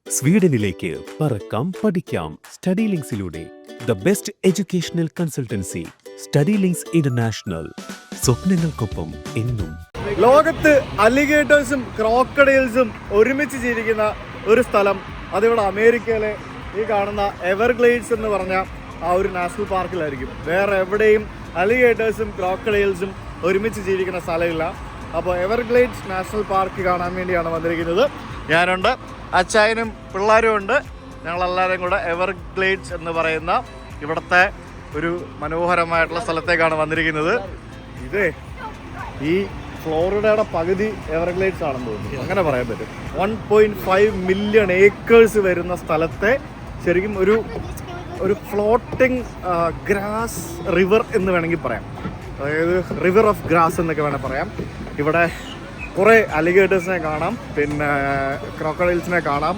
സ്വീഡനിലേക്ക് പറക്കാം പഠിക്കാം സ്റ്റഡി ലിങ്ക്സിലൂടെ the best educational consultancy study links international. സ്വപ്നങ്ങൾക്കൊപ്പം എന്നും. ലോകത്ത് അലിഗേറ്റേഴ്സും ക്രോക്കഡൈൽസും ഒരുമിച്ച് ജീവിക്കുന്ന ഒരു സ്ഥലം, അതിവിടെ അമേരിക്കയിലെ ഈ കാണുന്ന എവർഗ്ലേഡ്സ് എന്ന് പറഞ്ഞ ആ ഒരു നാഷണൽ പാർക്കിലായിരിക്കും. വേറെ എവിടെയും അലിഗേറ്റേഴ്സും ക്രോക്കഡൈൽസും ഒരുമിച്ച് ജീവിക്കുന്ന സ്ഥലമില്ല. അപ്പോൾ എവർഗ്ലേഡ്സ് നാഷണൽ പാർക്ക് കാണാൻ വേണ്ടിയാണ് വന്നിരിക്കുന്നത്. ഞാനുണ്ട്, അച്ചായനും പിള്ളേരും ഉണ്ട്. ഞങ്ങളെല്ലാവരും കൂടെ എവർഗ്ലേഡ്സ് എന്ന് പറയുന്ന ഇവിടുത്തെ ഒരു മനോഹരമായിട്ടുള്ള സ്ഥലത്തേക്കാണ് വന്നിരിക്കുന്നത്. ഇതേ ഈ ഫ്ലോറിഡയുടെ പകുതി എവർഗ്ലേഡ്സ് ആണെന്ന് തോന്നുന്നു, അങ്ങനെ പറയാൻ പറ്റും. 1.5 മില്യൺ ഏക്കേഴ്സ് വരുന്ന സ്ഥലത്തെ ശരിക്കും ഒരു ഫ്ലോട്ടിംഗ് ഗ്രാസ് റിവർ എന്ന് വേണമെങ്കിൽ പറയാം. അതായത് റിവർ ഓഫ് ഗ്രാസ് എന്നൊക്കെ വേണമെങ്കിൽ പറയാം. ഇവിടെ കുറേ അലിഗേറ്റേഴ്സിനെ കാണാം, പിന്നെ ക്രോക്കഡൈൽസിനെ കാണാം,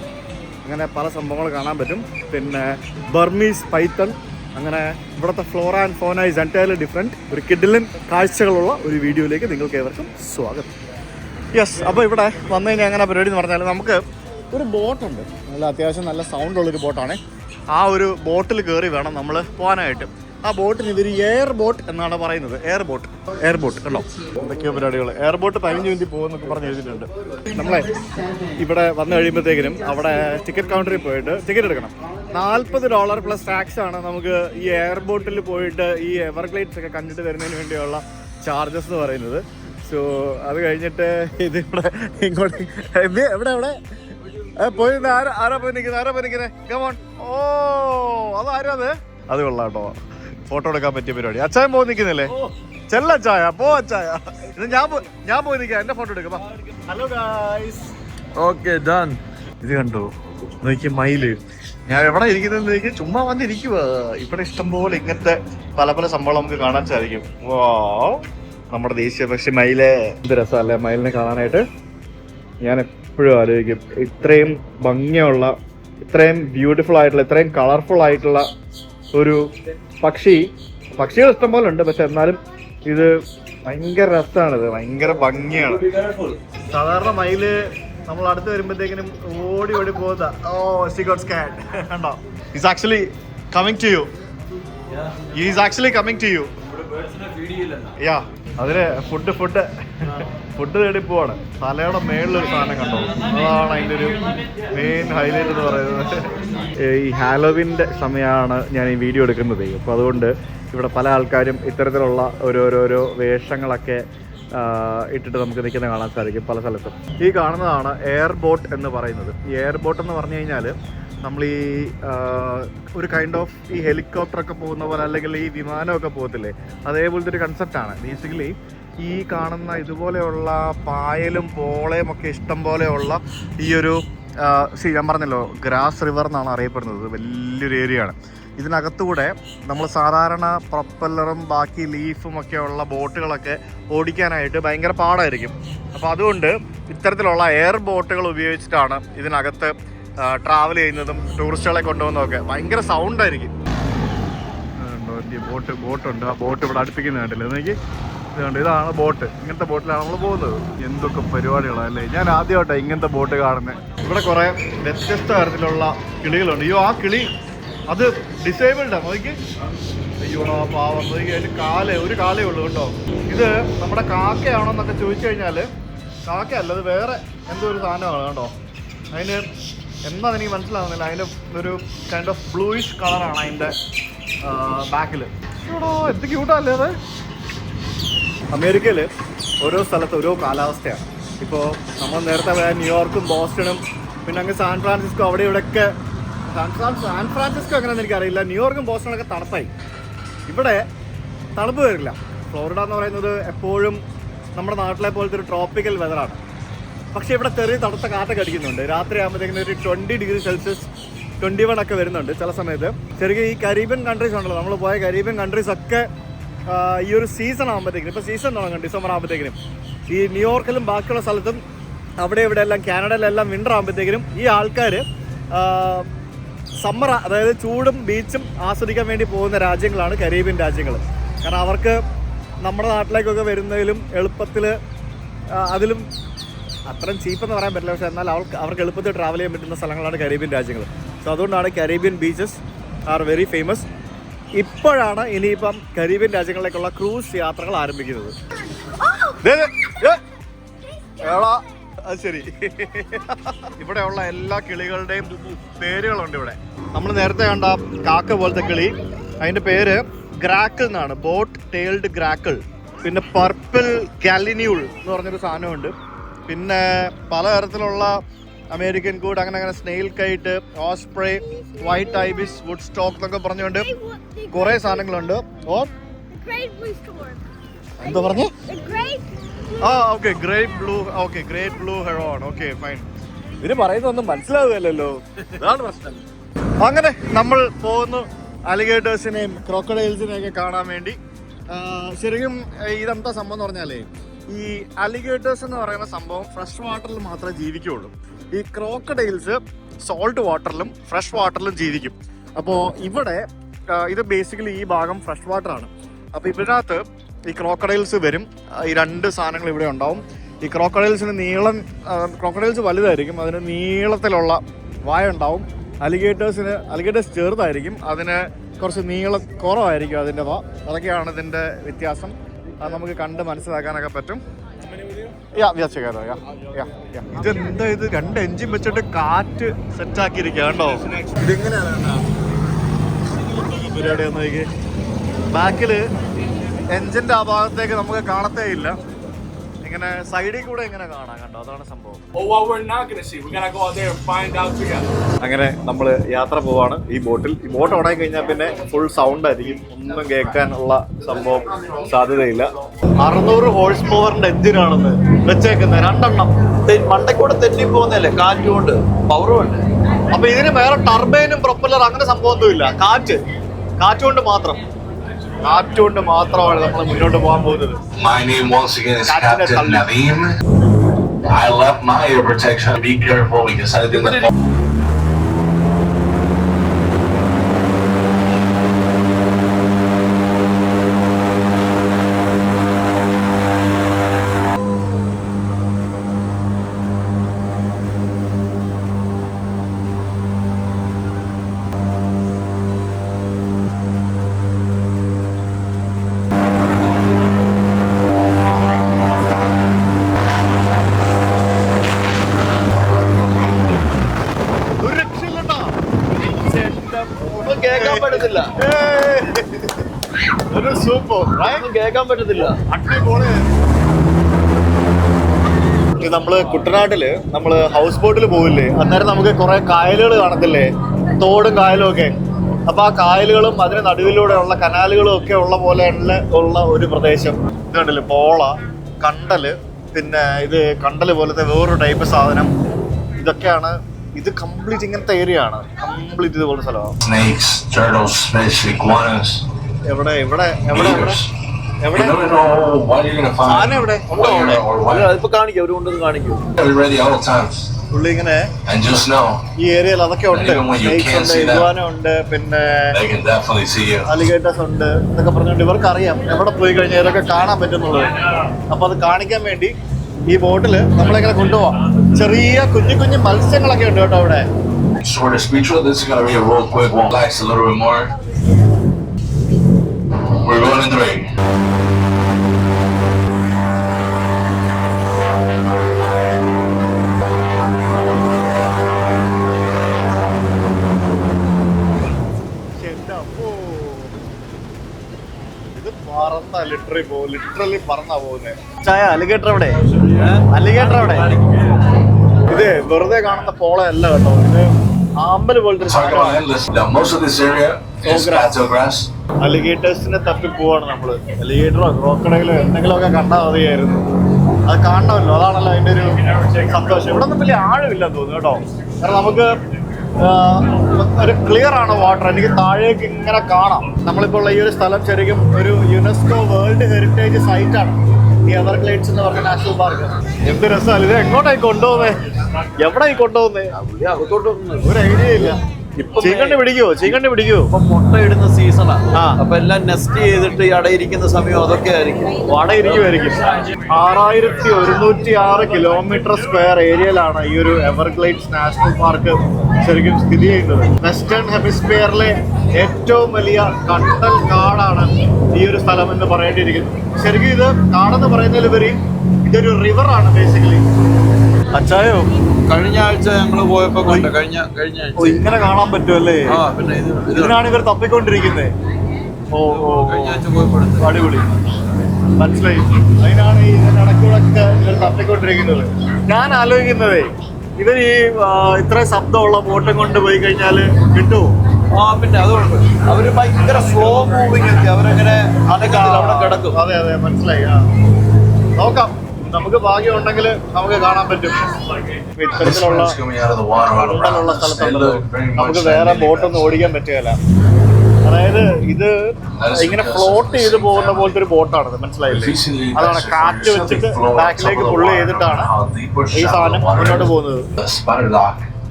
അങ്ങനെ പല സംഭവങ്ങൾ കാണാൻ പറ്റും. പിന്നെ ബർമീസ് പൈത്തൺ, അങ്ങനെ ഇവിടുത്തെ flora and fauna is entirely different. ഒരു കിഡിലൻ കാഴ്ചകളുള്ള ഒരു വീഡിയോയിലേക്ക് നിങ്ങൾക്ക് ഏവർക്കും സ്വാഗതം. യെസ്, അപ്പോൾ ഇവിടെ വന്നു കഴിഞ്ഞാൽ അങ്ങനെ പരിപാടി എന്ന് പറഞ്ഞാൽ നമുക്ക് ഒരു ബോട്ടുണ്ട്. നല്ല അത്യാവശ്യം നല്ല സൗണ്ടുള്ളൊരു ബോട്ടാണ്. ആ ഒരു ബോട്ടിൽ കയറി വേണം നമ്മൾ പോകാനായിട്ട്. ആ ബോട്ടിന് ഇവർ എയർ ബോട്ട് എന്നാണ് പറയുന്നത്. എയർ ബോട്ട് കണ്ടോ, എന്തൊക്കെയോ പരിപാടികൾ. എയർ ബോട്ട് 15 മിനിറ്റ് പോകുമെന്നൊക്കെ പറഞ്ഞ് എഴുതിയിട്ടുണ്ട്. നമ്മളെ ഇവിടെ വന്നു കഴിയുമ്പോഴത്തേക്കിനും അവിടെ ടിക്കറ്റ് കൗണ്ടറിൽ പോയിട്ട് ടിക്കറ്റ് എടുക്കണം. $40 പ്ലസ് ടാക്സ് ആണ് നമുക്ക് ഈ എയർ ബോട്ടിൽ പോയിട്ട് ഈ എവർഗ്ലേഡ്സ് ഒക്കെ കണ്ടിട്ട് വരുന്നതിന് വേണ്ടിയുള്ള ചാർജസ് എന്ന് പറയുന്നത്. സോ അത് കഴിഞ്ഞിട്ട് ഇത് ഇവിടെ ഇങ്ങോട്ട് എവിടെ പോയി ആരാ പോയി നിൽക്കുന്നത്? കമോൺ. ഓ, അതാരും അത് കൊള്ളാം കേട്ടോ. ഫോട്ടോ എടുക്കാൻ പറ്റിയ പരിപാടി. അച്ചായൻ പോയി നിൽക്കുന്നില്ലേ? ചെല്ലച്ചായ പോ അച്ചായ. ഇത് ഞാൻ പോയി നിൽക്കാം, എന്റെ ഫോട്ടോ എടുക്കാം. Hello guys. Okay done. ഇത് കണ്ടോ, നോക്കി മയില്. ഞാൻ എവിടെ ഇരിക്കുന്നത് നോക്കി, ചുമ്മാ വന്നിരിക്കുക. ഇവിടെ ഇഷ്ടംപോലെ ഇങ്ങനത്തെ പല പല സംഭവം നമുക്ക് കാണാൻ സാധിക്കും. വാവ്, നമ്മുടെ ദേശീയ പക്ഷി മയില്. എന്ത് രസമല്ലേ മയിലിനെ കാണാനായിട്ട്. ഞാൻ എപ്പോഴും ആലോചിക്കും, ഇത്രയും ഭംഗിയുള്ള, ഇത്രയും ബ്യൂട്ടിഫുൾ ആയിട്ടുള്ള, ഇത്രയും കളർഫുൾ ആയിട്ടുള്ള ഒരു പക്ഷികൾ ഇഷ്ടം പോലെ ഉണ്ട്. പക്ഷെ എന്നാലും ഇത് ഭയങ്കര രസമാണിത്, ഭയങ്കര ഭംഗിയാണ്. സാധാരണ മയില് നമ്മൾ അടുത്ത് വരുമ്പോഴത്തേക്കിനും ഓടി പോകുന്ന കണ്ടോ. Is actually coming to you. Yeah, അതിന് ഫുഡ് തേടി പോവാണ്. തലയുടെ മേളിലൊരു സാധനം കണ്ടോ, അതാണ് അതിൻ്റെ ഒരു മെയിൻ ഹൈലൈറ്റ് എന്ന് പറയുന്നത്. ഈ ഹാലോവിൻ്റെ സമയമാണ് ഞാൻ ഈ വീഡിയോ എടുക്കുന്നത്. അപ്പോൾ അതുകൊണ്ട് ഇവിടെ പല ആൾക്കാരും ഇത്തരത്തിലുള്ള ഓരോരോ വേഷങ്ങളൊക്കെ ഇട്ടിട്ട് നമുക്ക് നിൽക്കുന്നത് കാണാൻ സാധിക്കും പല സ്ഥലത്തും. ഈ കാണുന്നതാണ് എയർ ബോട്ട് എന്ന് പറയുന്നത്. ഈ എയർ ബോട്ട് എന്ന് പറഞ്ഞു കഴിഞ്ഞാൽ നമ്മൾ ഈ ഒരു കൈൻഡ് ഓഫ് ഈ ഹെലികോപ്റ്ററൊക്കെ പോകുന്ന പോലെ, അല്ലെങ്കിൽ ഈ വിമാനമൊക്കെ പോകത്തില്ലേ, അതേപോലത്തെ ഒരു കൺസെപ്റ്റാണ്. ബേസിക്കലി ഈ കാണുന്ന ഇതുപോലെയുള്ള പായലും പോളയും ഒക്കെ ഇഷ്ടം പോലെയുള്ള ഈ ഒരു ഞാൻ പറഞ്ഞല്ലോ, ഗ്രാസ് റിവർ എന്നാണ് അറിയപ്പെടുന്നത്. വലിയൊരു ഏരിയയാണ്. ഇതിനകത്തുകൂടെ നമ്മൾ സാധാരണ പ്രൊപ്പല്ലറും ബാക്കി ലീഫും ഒക്കെ ഉള്ള ബോട്ടുകളൊക്കെ ഓടിക്കാനായിട്ട് ഭയങ്കര പാടായിരിക്കും. അപ്പോൾ അതുകൊണ്ട് ഇത്തരത്തിലുള്ള എയർ ബോട്ടുകൾ ഉപയോഗിച്ചിട്ടാണ് ഇതിനകത്ത് ട്രാവൽ ചെയ്യുന്നതും ടൂറിസ്റ്റുകളെ കൊണ്ടുപോകുന്നതൊക്കെ. ഭയങ്കര സൗണ്ടായിരിക്കും. ബോട്ടുണ്ട്. ആ ബോട്ട് ഇവിടെ അടുപ്പിക്കുന്ന കണ്ടില്ല എനിക്ക്. ഇതുകൊണ്ട് ഇതാണ് ബോട്ട്. ഇങ്ങനത്തെ ബോട്ടിലാണ് നമ്മൾ പോകുന്നത്. എന്തൊക്കെ പരിപാടികളാണ് അല്ലേ. ഞാൻ ആദ്യമായിട്ടാണ് ഇങ്ങനത്തെ ബോട്ട് കാണുന്നത്. ഇവിടെ കുറേ വ്യത്യസ്ത തരത്തിലുള്ള കിളികളുണ്ട്. അയ്യോ, ആ കിളി അത് ഡിസേബിൾഡാണ്. നോക്കി, അയ്യോ ആ പാവം. നോക്കി, അതിന് ഒരു കാലേ ഉള്ളൂ കേട്ടോ. ഇത് നമ്മുടെ കാക്കയാണോ എന്നൊക്കെ ചോദിച്ചു കഴിഞ്ഞാൽ കാക്കയല്ല, അത് വേറെ എന്തോ ഒരു സാധനമാണ് കേട്ടോ. അതിന് എന്താണെന്ന് എനിക്ക് മനസ്സിലാവുന്നില്ല. അതിൻ്റെ ഒരു കൈൻഡ് ഓഫ് ബ്ലൂയിഷ് കളറാണ് അതിൻ്റെ ബാക്കിൽ. എന്ത് ക്യൂട്ടല്ലേ അത്. അമേരിക്കയിൽ ഓരോ സ്ഥലത്ത് ഓരോ കാലാവസ്ഥയാണ്. ഇപ്പോൾ നമ്മൾ നേരത്തെ പോയ ന്യൂയോർക്കും ബോസ്റ്റണും പിന്നെ അങ്ങ് സാൻ ഫ്രാൻസിസ്കോ, അവിടെ ഇവിടെയൊക്കെ സാൻ ഫ്രാൻസിസ്കോ എങ്ങനെയാണെന്ന് എനിക്കറിയില്ല. ന്യൂയോർക്കും ബോസ്റ്റണൊക്കെ തണുപ്പായി. ഇവിടെ തണുപ്പ് വരില്ല. ഫ്ലോറിഡ എന്ന് പറയുന്നത് എപ്പോഴും നമ്മുടെ നാട്ടിലെ പോലത്തെ ഒരു ട്രോപ്പിക്കൽ വെതറാണ്. പക്ഷേ ഇവിടെ ചെറിയ തണുത്ത കാറ്റൊക്കെ അടിക്കുന്നുണ്ട്. രാത്രി ആകുമ്പോഴത്തേക്കും ഒരു 20 ഡിഗ്രി സെൽഷ്യസ് 21 ഒക്കെ വരുന്നുണ്ട് ചില സമയത്ത്. ചെറിയ ഈ കരീബിയൻ കൺട്രീസ് ഉണ്ടല്ലോ, നമ്മൾ പോയ കരീബിയൻ കൺട്രീസ് ഒക്കെ ഈ ഒരു സീസൺ ആകുമ്പോഴത്തേക്കിനും, ഇപ്പോൾ സീസൺ തുടങ്ങും ഡിസംബർ ആകുമ്പോഴത്തേക്കിനും, ഈ ന്യൂയോർക്കിലും ബാക്കിയുള്ള സ്ഥലത്തും അവിടെ ഇവിടെ എല്ലാം കാനഡയിലെല്ലാം വിൻ്റർ ആകുമ്പോഴത്തേക്കിനും ഈ ആൾക്കാർ സമ്മർ, അതായത് ചൂടും ബീച്ചും ആസ്വദിക്കാൻ വേണ്ടി പോകുന്ന രാജ്യങ്ങളാണ് കരീബിയൻ രാജ്യങ്ങൾ. കാരണം അവർക്ക് നമ്മുടെ നാട്ടിലേക്കൊക്കെ വരുന്നതിലും എളുപ്പത്തിൽ അതിലും അത്രയും ചീപ്പ് എന്ന് പറയാൻ പറ്റില്ല, പക്ഷേ എന്നാൽ അവർക്ക് എളുപ്പത്തിൽ ട്രാവൽ ചെയ്യാൻ പറ്റുന്ന സ്ഥലങ്ങളാണ് കരീബിയൻ രാജ്യങ്ങൾ. സോ അതുകൊണ്ടാണ് Caribbean beaches are very famous. ഇപ്പോഴാണ് ഇനിയിപ്പം കരീബിയൻ രാജ്യങ്ങളിലേക്കുള്ള ക്രൂസ് യാത്രകൾ ആരംഭിക്കുന്നത്. അത് ശരി. ഇവിടെയുള്ള എല്ലാ കിളികളുടെയും പേരുകളുണ്ട് ഇവിടെ. നമ്മൾ നേരത്തെ കണ്ട കാക്ക പോലത്തെ കിളി, അതിൻ്റെ പേര് ഗ്രാക്കിൾ എന്നാണ്, ബോട്ട് ടെയിൽഡ് ഗ്രാക്കിൾ. പിന്നെ പർപ്പിൾ ഗാലിന്യൂൾ എന്ന് പറഞ്ഞൊരു സാധനമുണ്ട്. പിന്നെ പലതരത്തിലുള്ള അമേരിക്കൻ കൂഡ്, അങ്ങനെ snail kite, osprey, white ibis, wood stork എന്നൊക്കെ പറഞ്ഞുകൊണ്ട് കുറേ സാധനങ്ങളുണ്ട്. എന്താ പറഞ്ഞു? Okay, great blue heron. Okay, fine. ഇതിന് പറയുന്നൊന്നും മനസ്സിലാവുകയല്ലോ, ഇതാണ് പ്രശ്നം. അങ്ങനെ നമ്മൾ പോകുന്നു അലിഗേറ്റേഴ്സിനെയും ക്രോക്കഡൈൽസിനെയും ഒക്കെ കാണാൻ വേണ്ടി. ശരിക്കും ഇതെന്താ സംഭവം എന്ന് പറഞ്ഞാലേ, ഈ അലിഗേറ്റേഴ്സ് എന്ന് പറയുന്ന സംഭവം ഫ്രഷ് വാട്ടറിൽ മാത്രമേ ജീവിക്കുകയുള്ളൂ. ഈ ക്രോക്കഡൈൽസ് സോൾട്ട് വാട്ടറിലും ഫ്രഷ് വാട്ടറിലും ജീവിക്കും. അപ്പോൾ ഇവിടെ ഇത് ബേസിക്കലി ഈ ഭാഗം ഫ്രഷ് വാട്ടറാണ്. അപ്പോൾ ഇതിനകത്ത് ഈ ക്രോക്കഡൈൽസ് വരും. ഈ രണ്ട് സാധനങ്ങൾ ഇവിടെ ഉണ്ടാവും. ഈ ക്രോക്കഡൈൽസിന് ക്രോക്കഡൈൽസ് വലുതായിരിക്കും, അതിന് നീളത്തിലുള്ള വായ ഉണ്ടാവും. അലിഗേറ്റേഴ്സ് ചെറുതായിരിക്കും, അതിന് കുറച്ച് നീളം കുറവായിരിക്കും അതിൻ്റെ വാ. അതൊക്കെയാണ് ഇതിൻ്റെ വ്യത്യാസം. അത് നമുക്ക് കണ്ട് മനസ്സിലാക്കാനൊക്കെ പറ്റും. ഇതെന്താ ഇത്, 2 എഞ്ചിൻ വെച്ചിട്ട് കാറ്റ് സെറ്റാക്കിയിരിക്കുക കണ്ടോ? ഇതിങ്ങനെയാണ് പരിപാടി. ഒന്ന് നോക്കി, ബാക്കില് എഞ്ചിന്റെ ആ ഭാഗത്തേക്ക് നമുക്ക് കാണത്തേ ഇല്ല, ഇങ്ങനെ സൈഡിൽ കൂടെ ഇങ്ങനെ കാണാം കണ്ടോ? അതാണ് സംഭവം. അങ്ങനെ നമ്മൾ യാത്ര പോവാണ് ഈ ബോട്ടിൽ. ഈ ബോട്ട് ഉടങ്ങി കഴിഞ്ഞാൽ പിന്നെ ഫുൾ സൗണ്ട് ആയിരിക്കും, ഒന്നും കേൾക്കാനുള്ള സംഭവം സാധ്യതയില്ല. 600 ഹോഴ്സ് പവറിന്റെ എഞ്ചിനാണെന്ന് വെച്ചേക്കുന്നത്, 2 എണ്ണം. മണ്ടക്കൂടെ തെറ്റി പോകുന്നല്ലേ, കാറ്റുകൊണ്ട് പവറുണ്ട്. അപ്പൊ ഇതിന് വേറെ ടർബൈനും പ്രൊപ്പല്ലർ അങ്ങനെ സംഭവമൊന്നുമില്ല, കാറ്റുകൊണ്ട് മാത്രമാണ് നമ്മൾ മുന്നോട്ട് പോകാൻ പോകുന്നത്. My name once again is Captain Naveem. I left my air protection. Be careful because I didn't. കേൾക്കാൻ പറ്റത്തില്ല, കേൾക്കാൻ പറ്റത്തില്ല. നമ്മള് കുട്ടനാട്ടില് ഹൗസ് ബോട്ടിൽ പോവില്ലേ, അന്നേരം നമുക്ക് കുറെ കായലുകൾ കാണത്തില്ലേ, തോടും കായലും ഒക്കെ. അപ്പൊ ആ കായലുകളും അതിന് നടുവിലൂടെ ഉള്ള കനാലുകളും ഒക്കെ ഉള്ള പോലെ ഉള്ള ഒരു പ്രദേശം. ഇത് കണ്ടില്ലേ, പോള, കണ്ടല്, പിന്നെ ഇത് കണ്ടല് പോലത്തെ വേറൊരു ടൈപ്പ് സാധനം. ഇതൊക്കെയാണ്. ഇത് കംപ്ലീറ്റ് ഇങ്ങനത്തെ ഏരിയ ആണ്, കംപ്ലീറ്റ് ഇതുപോലെ സ്ഥലമാണ്. Snakes, turtles, fish, iguanas. എവിടെ ഇപ്പൊ കാണിക്കും, അവര് കൊണ്ടത് കാണിക്കും. പുള്ളി ഇങ്ങനെ And just know, ഈ ഏരിയയിൽ അതൊക്കെ ഉണ്ട്. സ്നേക്സ് ഉണ്ട്, ഇഗ്വാന ഉണ്ട്, പിന്നെ they can definitely see you. അലിഗേറ്റേഴ്സ് ഉണ്ട് എന്നൊക്കെ പറഞ്ഞുകൊണ്ട് ഇവർക്ക് അറിയാം എവിടെ പോയി കഴിഞ്ഞാൽ ഇതൊക്കെ കാണാൻ പറ്റുന്നുള്ളത്. അപ്പൊ അത് കാണിക്കാൻ വേണ്ടി ഈ ബോട്ടില് നമ്മളെങ്ങനെ കൊണ്ടുപോവാം. ചെറിയ കുഞ്ഞു മത്സ്യങ്ങളൊക്കെ ഉണ്ട് കേട്ടോ അവിടെ. Sort of speechless. This is gonna be a real quick one. Relax a little bit more. We're going in 3. ഇത് പറന്ന ലിറ്ററലി പറന്നാ പോകുന്നത്. ചായ അലിഗേറ്റർ അവിടെ, ഇത് വെറുതെ കാണുന്ന പോളയല്ല കേട്ടോ, ഇത് ആമ്പല് പോലത്തെ. Most of this area is plateau grass. അലിഗേറ്റേഴ്സിനെ തപ്പി പോവാണ് നമ്മള്. അലിഗേറ്ററോ ക്രോക്കഡൈലോ എന്തെങ്കിലുമൊക്കെ കണ്ടാൽ മതിയായിരുന്നു. അത് കാണണമല്ലോ, അതാണല്ലോ അതിന്റെ ഒരു സന്തോഷം. ഇവിടെ ഒന്നും വലിയ ആഴമില്ലെന്ന് തോന്നുന്നു കേട്ടോ, കാരണം നമുക്ക് ഒരു ക്ലിയർ ആണ് വാട്ടർ. എനിക്ക് താഴേക്ക് ഇങ്ങനെ കാണാം. നമ്മളിപ്പോൾ ഉള്ള ഈ ഒരു സ്ഥലം ശരിക്കും ഒരു യുനെസ്കോ വേൾഡ് ഹെറിറ്റേജ് സൈറ്റാണ്, ഈ എവർഗ്ലേഡ്സ് എന്ന് പറഞ്ഞ നാഷണൽ പാർക്ക്. എന്ത് രസമല്ല. ഇത് എങ്ങോട്ടായി കൊണ്ടുപോകുന്നേ, എവിടെയായി കൊണ്ടുപോകുന്നേ, ഒരു ഐഡിയ ഇല്ല. ചീങ്കണ്ണി പിടിക്കുവോ ഇപ്പൊ മുട്ടയിടുന്ന സീസണാ. ആ. അപ്പൊ എല്ലാം നെസ്റ്റ് ചെയ്തിട്ട് ഈ അടയിരിക്കുന്ന സമയം അതൊക്കെ ആയിരിക്കും. വടയിരിക്കുമായിരിക്കും. 6106 കിലോമീറ്റർ സ്ക്വയർ ഏരിയയിലാണ് ഈ ഒരു എവർഗ്ലൈഡ്സ് നാഷണൽ പാർക്ക് ശരിക്കും സ്ഥിതി ചെയ്യുന്നത്. വെസ്റ്റേൺ ഹെമിസ്ഫിയറിലെ ഏറ്റവും വലിയ കണ്ടൽ കാടാണ് ഈ ഒരു സ്ഥലം എന്ന് പറയേണ്ടിയിരിക്കുന്നു. ശരിക്കും ഇത് കാടെന്ന് പറയുന്നതിലുപരി ഇതൊരു റിവറാണ് ബേസിക്കലി. അച്ചായോ കഴിഞ്ഞ ആഴ്ച ഞങ്ങൾ പോയപ്പോ കണ്ട കഴിഞ്ഞ ആഴ്ച ഇങ്ങനെ കാണാൻ പറ്റുമല്ലേ? ആ പിന്നെ ഇതിനാണ് ഇവർ തപ്പിക്കൊണ്ടിരിക്കുന്നത്. ഓ കഴിഞ്ഞ ആഴ്ച പോയപ്പോ അടിപൊളി, മനസ്സിലായി. അതിനാണ് ഈ ഇതിനിടയ്ക്കൂടൊക്കെ ഇവർ തപ്പിക്കൊണ്ടിരിക്കുന്നത്. ഞാൻ ആലോചിക്കുന്നതേ, ഇവർ ഈ ഇത്രയും ശബ്ദമുള്ള ബോട്ടും കൊണ്ട് പോയി കഴിഞ്ഞാൽ കിട്ടുമോ? പിന്നെ അതുകൊണ്ട് അവര് ഭയങ്കര സ്ലോ മൂവിങ് ഒക്കെ, അവരങ്ങനെ അനക്കത്തിൽ അവിടെ കിടക്കും. അതെ മനസ്സിലായി. നോക്കാം, നമുക്ക് ഭാഗ്യം ഉണ്ടെങ്കിൽ നമുക്ക് കാണാൻ പറ്റും. ഇത്തരത്തിലുള്ള കണ്ടലുള്ള സ്ഥലത്തുണ്ടല്ലോ നമുക്ക് വേറെ ബോട്ടൊന്നും ഓടിക്കാൻ പറ്റുകയില്ല. അതായത് ഇത് ഇങ്ങനെ ഫ്ലോട്ട് ചെയ്ത് പോകുന്ന പോലത്തെ ഒരു ബോട്ടാണ്, മനസ്സിലായില്ലേ? അതാണ് കാറ്റ് വെച്ചിട്ട് ബാക്കിലേക്ക് പുള്ളി ചെയ്തിട്ടാണ് ഈ സാധനം മുന്നോട്ട് പോകുന്നത്.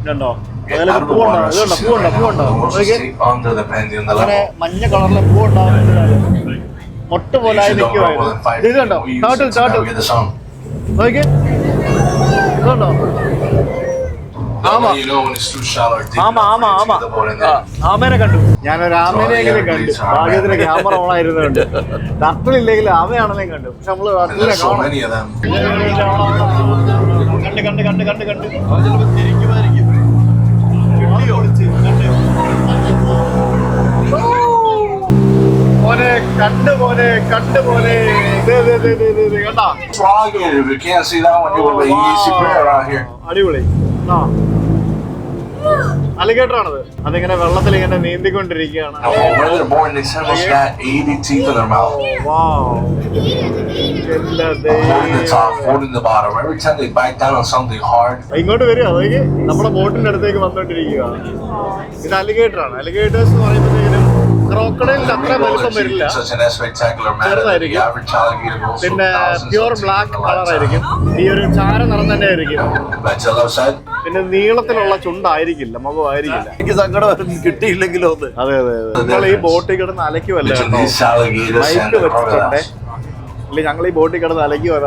ഇതുണ്ടോ? അതിലൊക്കെ പൂവുണ്ടോ? പൂവുണ്ടോ? അങ്ങനെ മഞ്ഞ കളറിലെ പൂവുണ്ടാവുന്നത് മൊട്ട് പോലായി നിൽക്കുമായിരുന്നു. ഇത് കണ്ടോ? ചാട്ടിൽ നോക്കിയേ, ഇതുണ്ടോ? ആമേനെ കണ്ടു. ഞാനൊരു ആമേനെങ്കിലും കണ്ടു. ഭാഗ്യത്തിന് ക്യാമറ ഓൺ ആയിരുന്നുണ്ട്. ടർട്ടിലില്ലെങ്കിൽ ആമയാണെന്നേ കണ്ടു. പക്ഷെ നമ്മള് ടർട്ടിലിനെ കാണും. കണ്ട് മോനെ കണ്ടു മോനെ കണ്ടാ? അടിപൊളി. അലിഗേറ്റർ ആണത്. അതിങ്ങനെ വെള്ളത്തിൽ ഇങ്ങനെ നീന്തിക്കൊണ്ടിരിക്കുകയാണ്. ഇങ്ങോട്ട് വരിക, അതൊക്കെ നമ്മുടെ ബോട്ടിന്റെ അടുത്തേക്ക് വന്നോണ്ടിരിക്കുക. ഇത് അലിഗേറ്റർ ആണ്. അലിഗേറ്റേഴ്സ് എന്ന് പറയുമ്പോഴത്തേക്കും ക്രോക്കഡൈലിന്റെ അത്ര വലിപ്പം വരില്ല, ചെറുതായിരിക്കും. പിന്നെ പ്യൂർ ബ്ലാക്ക് കളറായിരിക്കും. ഈ ഒരു ചാര നിറം തന്നെ ആയിരിക്കും. പിന്നെ നീളത്തിലുള്ള ചുണ്ടായിരിക്കില്ല, മുഖമായിരിക്കില്ല. എനിക്ക് സങ്കടം കിട്ടിയില്ലെങ്കിലോ. അതെ നിങ്ങൾ ഈ ബോട്ടിൽ കിടന്ന് അലയ്ക്കുമല്ല കേട്ടോ, മൈക്ക് വെച്ചിട്ടുണ്ടേ. ഇല്ല, ഞങ്ങൾ ഈ ബോട്ടിൽ കിടന്ന് അലയ്ക്കുമല്ല.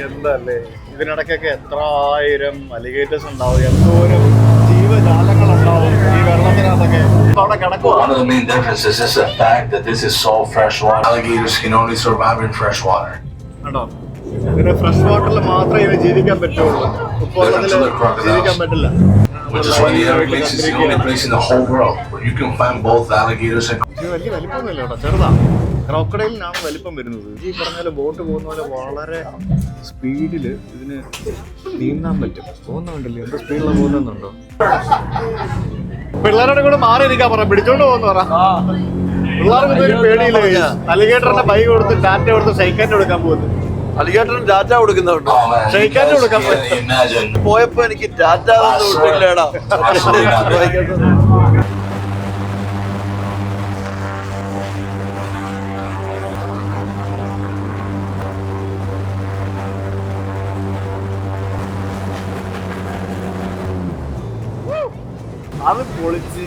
എന്തല്ലേ ഇതിനിടയ്ക്കൊക്കെ എത്രായിരം അലിഗേറ്റേഴ്സ് ഉണ്ടാവും, എന്തോരം ജീവജാലങ്ങളുണ്ടാവും ഈ വെള്ളത്തിനകത്തൊക്കെ. അവിടെ കിടക്കുക. One of the main differences is the fact that this is salt fresh water. Alligators can only survive in fresh water. കേട്ടോ, ഇതിന് ഫ്രഷ് വാട്ടറിൽ മാത്രമേ ഇത് ജീവിക്കാൻ പറ്റുള്ളൂ. ഉപ്പുവെള്ളത്തിൽ ജീവിക്കാൻ പറ്റില്ല. Which is why the Everglades is the only place in the whole world where you can find both alligators and ഇത് വലിയ വലിപ്പമൊന്നുമില്ല കേട്ടോ, ചെറുതാ. ക്രോക്കഡൈലിനാണ് വലിപ്പം വരുന്നത്. ഈ പറഞ്ഞ ബോട്ട് പോകുന്ന പോലെ വളരെ സ്പീഡിൽ ഇതിന് നീന്താൻ പറ്റും. പോകുന്നുണ്ടല്ലോ, എന്ത് സ്പീഡിലാണ് പോകുന്നുണ്ടോ? പിള്ളേരോട് കൂടെ മാറി ഇരിക്കാൻ പറ, പിടിച്ചോണ്ട് പോകുന്ന പറ. പിള്ളേർക്ക് ഒരു പേടിയില്ല. അലിഗേറ്ററിന്റെ ബൈ കൊടുത്ത് ടാറ്റ കൊടുത്ത് ഷെയ്ക്കാൻ്റെ കൊടുക്കാൻ പോകുന്നു. അലിഗേറ്ററിന് ടാറ്റ കൊടുക്കുന്നുണ്ടോ? ഷെയ്ക്കാൻ്റെ കൊടുക്കാൻ പോകും. പോയപ്പോ എനിക്ക് ടാറ്റ വിട്ടില്ലേടാ. അത് പൊളിച്ച്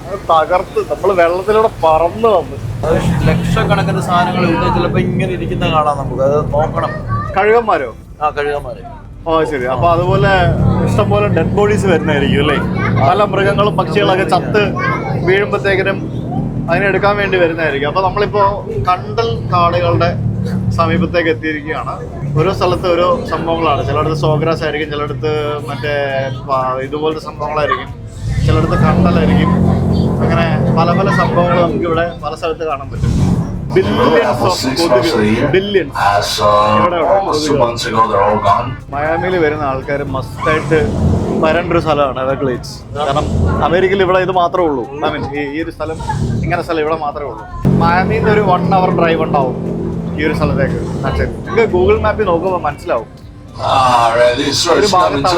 അത് തകർത്ത് നമ്മള് വെള്ളത്തിലൂടെ പറന്ന് വന്ന്. ലക്ഷക്കണക്കിന് സാധനങ്ങൾ ഇവിടെ ചിലപ്പോ ഇങ്ങനെ ഇരിക്കുന്ന കാണാം. നമുക്ക് അത് നോക്കണം. കഴുകന്മാരോ? കഴുകന്മാരെ. ശരി. അപ്പൊ അതുപോലെ ഇഷ്ടംപോലെ ഡെഡ് ബോഡീസ് വരുന്നതായിരിക്കും അല്ലേ? പല മൃഗങ്ങളും പക്ഷികളൊക്കെ ചത്ത് വീഴുമ്പോഴത്തേക്കിനും അതിനെടുക്കാൻ വേണ്ടി വരുന്നതായിരിക്കും. അപ്പൊ നമ്മളിപ്പോ കണ്ടൽ കാടുകളുടെ സമീപത്തേക്ക് എത്തിയിരിക്കുകയാണ്. ഓരോ സ്ഥലത്ത് ഓരോ സംഭവങ്ങളാണ്. ചിലയിടത്ത് സോഗ്രാസ് ആയിരിക്കും, ചിലയിടത്ത് മറ്റേ ഇതുപോലത്തെ സംഭവങ്ങളായിരിക്കും, ചിലയിടത്ത് കണ്ടലായിരിക്കും. അങ്ങനെ പല പല സംഭവങ്ങൾ നമുക്ക് ഇവിടെ പല സ്ഥലത്ത് കാണാൻ പറ്റും. മയാമിയിൽ വരുന്ന ആൾക്കാർ മസ്റ്റായിട്ട് വരേണ്ട ഒരു സ്ഥലമാണ് എവർഗ്ലൈഡ്സ്. കാരണം അമേരിക്കയിൽ ഇവിടെ ഇത് മാത്രമേ ഉള്ളൂ. ഐ മീൻ ഈ ഒരു സ്ഥലം, ഇങ്ങനെ സ്ഥലം ഇവിടെ മാത്രമേ ഉള്ളൂ. മയാമിയിൽ നിന്ന് ഒരു 1 hour ഡ്രൈവ് ഉണ്ടാവും ഈ ഒരു സ്ഥലത്തേക്ക്. നിങ്ങൾക്ക് ഗൂഗിൾ മാപ്പിൽ നോക്കുമ്പോൾ മനസ്സിലാവും. ഒരു ഭാഗത്ത്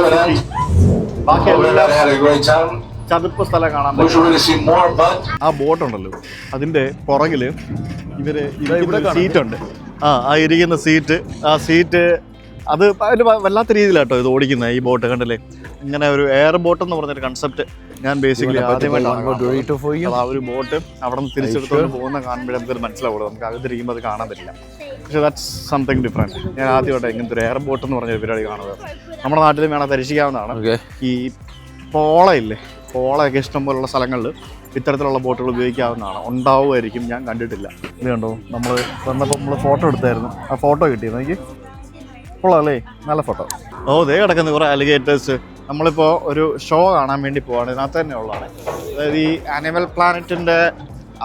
ബാക്കി എല്ലാം ചതുപ്പ് സ്ഥലം കാണാൻ പറ്റും. ആ ബോട്ടുണ്ടല്ലോ, അതിന്റെ പുറകില് ഇവര് സീറ്റ് ഉണ്ട്. ആ ഇരിക്കുന്ന സീറ്റ്, ആ സീറ്റ് അത് ഒരു വല്ലാത്ത രീതിയിലാട്ടോ ഇത് ഓടിക്കുന്നത്. ഈ ബോട്ട് കണ്ടല്ലേ, ഇങ്ങനെ ഒരു എയർ ബോട്ട് എന്ന് പറഞ്ഞൊരു കൺസെപ്റ്റ് ഞാൻ ബേസിക്കലി to for you. ആ ഒരു ബോട്ട് അവിടെ നിന്ന് തിരിച്ചെടുത്തോണ്ട് പോകുന്ന കാണുമ്പോഴേ നമുക്കത് മനസ്സിലാവുള്ളൂ. നമുക്ക് അകത്തിരിക്കുമ്പോൾ അത് കാണാൻ പറ്റില്ല. പക്ഷേ ദാറ്റ്സ് സംതിങ് ഡിഫറെൻറ്റ്. ഞാൻ ആദ്യമായിട്ട് ഇങ്ങനത്തെ ഒരു എയർ ബോട്ട് എന്ന് പറഞ്ഞ പരിപാടി കാണുന്നത്. നമ്മുടെ നാട്ടിലും വേണം പരീക്ഷിക്കാവുന്നതാണ്. ഈ പോളയില്ലേ, പോളയൊക്കെ ഇഷ്ടം പോലുള്ള സ്ഥലങ്ങളിൽ ഇത്തരത്തിലുള്ള ബോട്ടുകൾ ഉപയോഗിക്കാവുന്നതാണ്. ഉണ്ടാവുമായിരിക്കും, ഞാൻ കണ്ടിട്ടില്ല. ഇത് കണ്ടോ, നമ്മൾ വന്നപ്പോൾ നമ്മൾ ഫോട്ടോ എടുത്തായിരുന്നു. ആ ഫോട്ടോ കിട്ടിയിരുന്നു എനിക്ക്. കൊള്ളാമല്ലേ, നല്ല ഫോട്ടോ. ദേ കിടക്കുന്ന കുറേ അലിഗേറ്റേഴ്സ്. നമ്മളിപ്പോൾ ഒരു ഷോ കാണാൻ വേണ്ടി പോവാണ്. ഇതിനകത്ത് തന്നെ ഉള്ളതാണ്. അതായത് ഈ ആനിമൽ പ്ലാനറ്റിൻ്റെ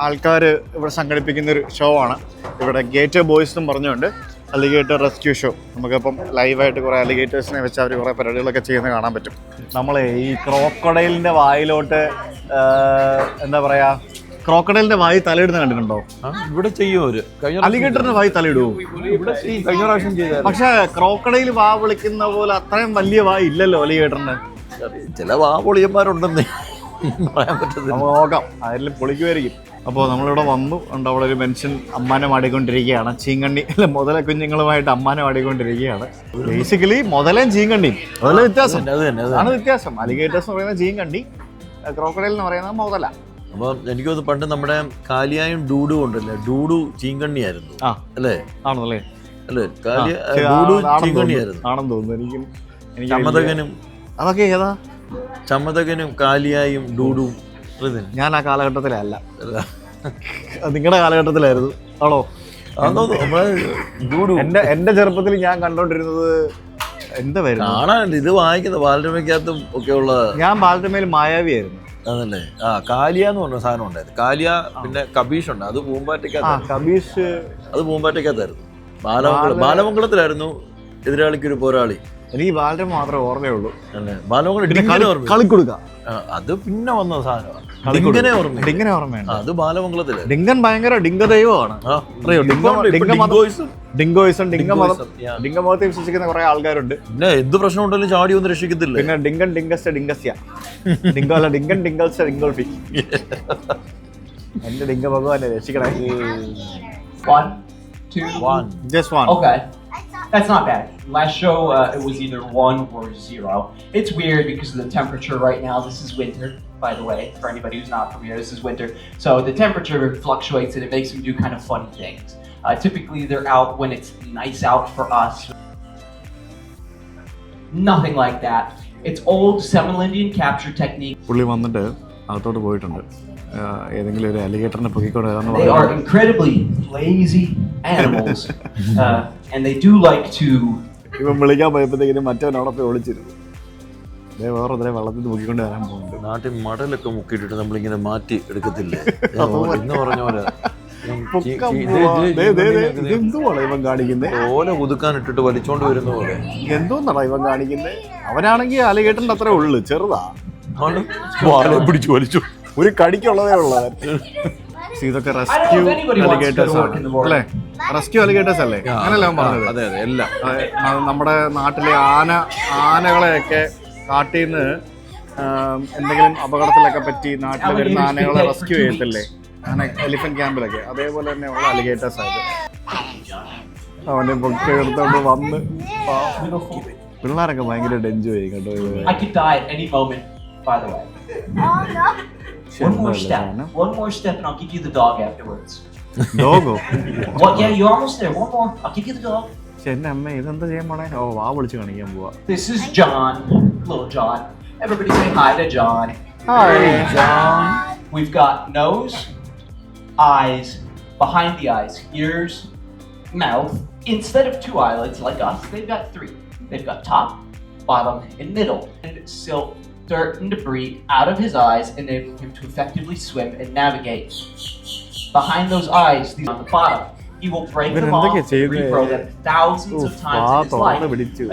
ആൾക്കാർ ഇവിടെ സംഘടിപ്പിക്കുന്ന ഒരു ഷോ ആണ്. ഇവിടെ ഗേറ്റ് ബോയ്സ് എന്നും പറഞ്ഞുകൊണ്ട് അലിഗേറ്റർ റെസ്ക്യൂ ഷോ. നമുക്കിപ്പം ലൈവായിട്ട് കുറേ അലിഗേറ്റേഴ്സിനെ വെച്ച് അവർ കുറേ പരിപാടികളൊക്കെ ചെയ്യുന്നത് കാണാൻ പറ്റും. നമ്മളെ ഈ ക്രോക്കഡൈലിൻ്റെ വായിലോട്ട് എന്താ പറയുക, ക്രോക്കഡൈലിൻ്റെ വായി തലയിടുന്ന കണ്ടിട്ടുണ്ടോ? ഇവിടെ ചെയ്യും അവര്. അലിഗേറ്ററിന്റെ വായി തലയിടുമോ? കഴിഞ്ഞ പ്രാവശ്യം ചെയ്ത. പക്ഷെ ക്രോക്കഡൈൽ വാ വിളിക്കുന്ന പോലെ അത്രയും വലിയ വായി ഇല്ലല്ലോ അലിഗേറ്ററിന്. ചില വാ പൊളിയന്മാരുണ്ടെന്നേ പറയാൻ പറ്റത്തില്ല. നമുക്ക് നോക്കാം, അതിൽ പൊളിക്കുമായിരിക്കും. അപ്പോൾ നമ്മളിവിടെ വന്നു. ഉണ്ട് അവിടെ ഒരു മനുഷ്യൻ അമ്മാനം ആടിക്കൊണ്ടിരിക്കുകയാണ്. ചീങ്കണ്ണി അല്ല, മുതല കുഞ്ഞുങ്ങളുമായിട്ട് അമ്മാനം ആടിക്കൊണ്ടിരിക്കുകയാണ്. ബേസിക്കലി മുതലേം ചീങ്കണ്ണിയും അതല്ല വ്യത്യാസം. അതാണ് വ്യത്യാസം. അലിഗേറ്റേഴ്സ് എന്ന് പറയുന്നത് ചീങ്കണ്ണി, ക്രോക്കഡൈൽ എന്ന് പറയുന്നത് മുതല. അപ്പൊ എനിക്ക് തോന്നുന്നു പണ്ട് നമ്മുടെ കാലിയായും ഡൂഡും ഉണ്ടല്ലേ, ഡൂഡു ചീങ്കണ്ണിയായിരുന്നു അല്ലേ? ആണല്ലേ? അല്ലേ, ഡൂഡു ചീങ്കണ്ണിയായിരുന്നു ആണെന്ന് തോന്നുന്നു. എനിക്ക് ചമ്മതകനും അതൊക്കെ ഏതാ? ചമ്മതകനും കാലിയായും ഡൂഡും. ഞാൻ ആ കാലഘട്ടത്തിലല്ല, നിങ്ങളുടെ കാലഘട്ടത്തിലായിരുന്നു. ആണോ? എന്റെ ചെറുപ്പത്തിൽ ഞാൻ കണ്ടോണ്ടിരുന്നത് എന്താ വരുന്നത് കാണാനുണ്ട്. ഇത് വായിക്കുന്ന ബാലരമയ്ക്കകത്തും ഒക്കെ ഉള്ള. ഞാൻ ബാലരമയിൽ മായാവിയായിരുന്നു. അതല്ലേ? കാലിയ എന്ന് പറഞ്ഞ സാധനം ഉണ്ടായിരുന്നു. കാലിയ, പിന്നെ കബീഷ് ഉണ്ട്, അത് പൂമ്പാറ്റയ്ക്കകത്ത്. കബീഷ് അത് പൂമ്പാറ്റയ്ക്കകത്തായിരുന്നു. ബാലമംഗളത്തിലായിരുന്നു എതിരാളിക്കൊരു പോരാളി. എനിക്ക് ബാലരമ മാത്രമേ ഓർമ്മയുള്ളൂ. അല്ലേ? ബാലമംഗലം കളിക്കൊടുക്ക, അത് പിന്നെ വന്ന സാധനമാണ്. ഡിങ്കനെ ഓർമ്മയുണ്ട്. അത് ബാലമംഗലത്തില്. ഡിങ്കൻ ഭയങ്കര ഡിങ്ക ദൈവമാണ്. ഡിങ്കോയിസം, ഡിങ്കമതത്തെ വിശ്വസിക്കുന്ന കുറെ ആൾക്കാരുണ്ട്. പിന്നെ എന്ത് പ്രശ്നം ഉണ്ടെങ്കിലും ചാടി ഒന്നും രക്ഷിക്കത്തില്ല. പിന്നെ ഡിങ്കൻ ഡിങ്കസ് ഡിങ്കസ്യ, ഡിങ്കോ അല്ല, ഡിങ്കൻ ഡിങ്കൽസ് ഡിങ്കോൾഫി. എന്റെ ഡിങ്ക ഭഗവാനെ രക്ഷിക്കണേ. 1, 2, 1. Just one. Okay. That's not bad. Last show, it was either 1 or 0. It's weird because of the temperature right now. This is winter, by the way, for anybody who's not from here. This is winter. So the temperature fluctuates and it makes them do kind of funny things. Typically, they're out when it's nice out for us. Nothing like that. It's old Seminole Indian capture technique. പുള്ളി വന്നിട്ട് അകത്തോട്ട് പോയിട്ടുണ്ട്. ഏതെങ്കിലും ഒരു അലിഗേറ്ററിനെ പൊക്കിക്കൊണ്ട്. They are incredibly lazy animals, and they do like to. ഇവൻ വിളിക്കാൻ പോയപ്പോഴത്തേക്കിനും മറ്റവൻ അവിടെ പോയി ഒളിച്ചിരുന്നു. വേറെ വെള്ളത്തിൽ പൊക്കിക്കൊണ്ട് വരാൻ പോകുന്നുണ്ട്. നാട്ടിൽ മടലൊക്കെ മുക്കിയിട്ടിട്ട് നമ്മളിങ്ങനെ മാറ്റി എടുക്കത്തില്ലേ എന്ന് പറഞ്ഞ പോലെ. എന്തുവാണ് ഇവൻ കാണിക്കുന്നത്? ഓല ഒതുക്കാൻ ഇട്ടിട്ട് വലിച്ചോണ്ട് വരുന്ന പോലെ. എന്തോന്നാണ് ഇവൻ കാണിക്കുന്നത്? അവനാണെങ്കിൽ അലിഗേറ്ററിന്റെ അത്രേ ഉള്ളു, ചെറുതാ. പിടിച്ചു വലിച്ചു, ഒരു കടിക്കുള്ളതേ ഉള്ളത്. ഇതൊക്കെ റെസ്ക്യൂ അലിഗേറ്റേഴ്സ് ആണ് അല്ലേ? റെസ്ക്യൂ അലിഗേറ്റേഴ്സ് അല്ലേ? അങ്ങനെയല്ല ഞാൻ പറഞ്ഞത്. അതെ അതെ, എല്ലാം നമ്മുടെ നാട്ടിലെ ആനകളെയൊക്കെ കാട്ടിൽ നിന്ന് എന്തെങ്കിലും അപകടത്തിലൊക്കെ പറ്റി നാട്ടിൽ വരുന്ന ആനകളെ റെസ്ക്യൂ ചെയ്യത്തില്ലേ, അങ്ങനെ എലിഫന്റ് ക്യാമ്പിലൊക്കെ, അതേപോലെ തന്നെ ഉള്ള അലിഗേറ്റേഴ്സ് ആയിട്ട്. അവനെ പൊക്കി എടുത്തോണ്ട് വന്ന് പിള്ളേരൊക്കെ ഭയങ്കരമായിട്ട് എൻജോയ് ചെയ്യും കേട്ടോ. I could die at any moment, by the way. One more step and I'll give you the dog afterwards. Dogo? What? Yeah, you're almost there. One more, I'll give you the dog. എന്റെ അമ്മ ഇതെന്താ ചെയ്യാൻ പോണേ? വാ വിളിച്ച് കാണിക്കാൻ പോവാ. This is John, little John. Everybody say hi to John. Hi, John. We've got nose, eyes, behind the eyes, ears, mouth. Instead of 2 eyelids like us, they've got 3. They've got top, bottom, and middle. And silt, dirt, and debris out of his eyes, enabling him to effectively swim and navigate. Behind those eyes, these on the bottom, he will break them off and regrow them thousands of times in his life.